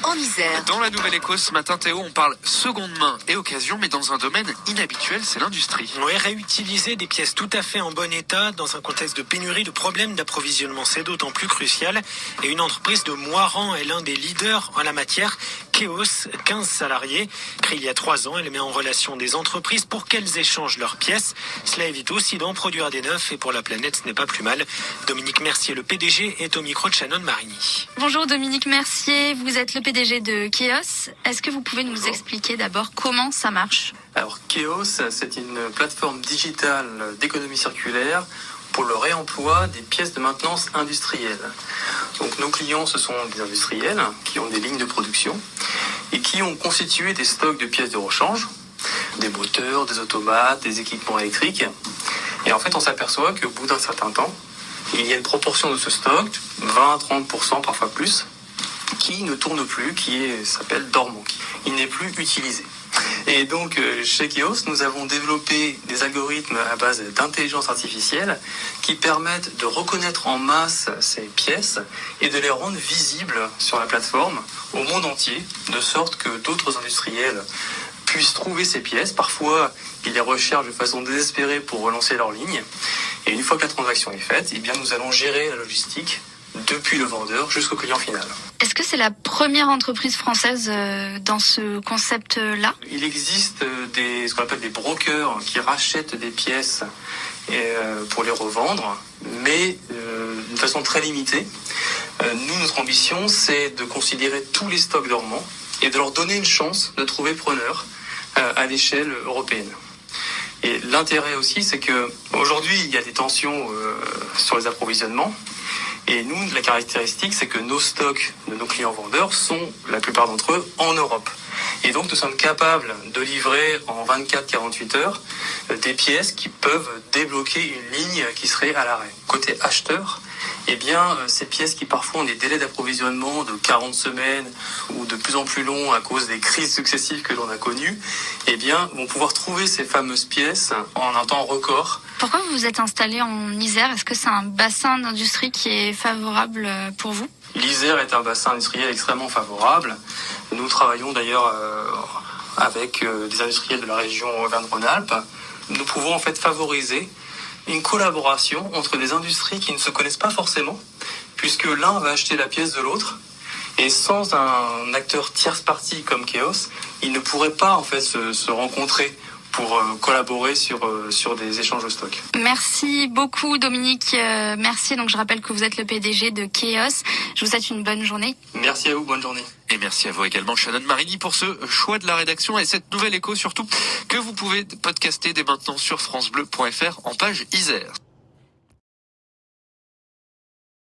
en Isère. Dans la Nouvelle Éco ce matin, Théo, on parle seconde main et occasion, mais dans un domaine inhabituel, c'est l'industrie. Oui, réutiliser des pièces tout à fait en bon état dans un contexte de pénurie, de problème d'approvisionnement, c'est d'autant plus crucial. Et une entreprise de Moirans est l'un des leaders en la matière. Keos, 15 salariés. Créée il y a 3 ans, elle met en relation des entreprises pour qu'elles échangent leurs pièces. Cela évite aussi d'en produire des neufs et pour la planète, ce n'est pas plus mal. Dominique Mercier, le PDG, est au micro de Shannon Marigny. Bonjour Dominique Mercier, vous êtes le PDG de Keos. Est-ce que vous pouvez nous expliquer d'abord comment ça marche ? Alors Keos, c'est une plateforme digitale d'économie circulaire pour le réemploi des pièces de maintenance industrielles. Donc nos clients, ce sont des industriels qui ont des lignes de production et qui ont constitué des stocks de pièces de rechange, des moteurs, des automates, des équipements électriques. Et en fait, on s'aperçoit qu'au bout d'un certain temps, il y a une proportion de ce stock, 20-30%, parfois plus, qui ne tourne plus, s'appelle dormant. Il n'est plus utilisé. Et donc, chez Keos, nous avons développé des algorithmes à base d'intelligence artificielle qui permettent de reconnaître en masse ces pièces et de les rendre visibles sur la plateforme au monde entier, de sorte que d'autres industriels puissent trouver ces pièces. Parfois, ils les recherchent de façon désespérée pour relancer leur ligne. Et une fois que la transaction est faite, eh bien, nous allons gérer la logistique depuis le vendeur jusqu'au client final. Est-ce que c'est la première entreprise française dans ce concept-là ? Il existe ce qu'on appelle des brokers qui rachètent des pièces pour les revendre, mais d'une façon très limitée. Nous, notre ambition, c'est de considérer tous les stocks dormants et de leur donner une chance de trouver preneur à l'échelle européenne. Et l'intérêt aussi, c'est que aujourd'hui, il y a des tensions sur les approvisionnements. Et nous, la caractéristique, c'est que nos stocks de nos clients vendeurs sont, la plupart d'entre eux, en Europe. Et donc, nous sommes capables de livrer en 24-48 heures des pièces qui peuvent débloquer une ligne qui serait à l'arrêt. Côté acheteur, eh bien, ces pièces qui parfois ont des délais d'approvisionnement de 40 semaines ou de plus en plus longs à cause des crises successives que l'on a connues, eh bien, vont pouvoir trouver ces fameuses pièces en un temps record. Pourquoi vous vous êtes installé en Isère ? Est-ce que c'est un bassin d'industrie qui est favorable pour vous ? L'Isère est un bassin industriel extrêmement favorable. Nous travaillons d'ailleurs avec des industriels de la région Auvergne-Rhône-Alpes. Nous pouvons en fait favoriser une collaboration entre des industries qui ne se connaissent pas forcément, puisque l'un va acheter la pièce de l'autre. Et sans un acteur tierce partie comme Keos, ils ne pourraient pas en fait se rencontrer pour collaborer sur des échanges de stock. Merci beaucoup Dominique. Merci. Donc je rappelle que vous êtes le PDG de Keos. Je vous souhaite une bonne journée. Merci à vous, bonne journée. Et merci à vous également, Shannon Marigny, pour ce choix de la rédaction et cette nouvelle écho surtout que vous pouvez podcaster dès maintenant sur francebleu.fr en page Isère.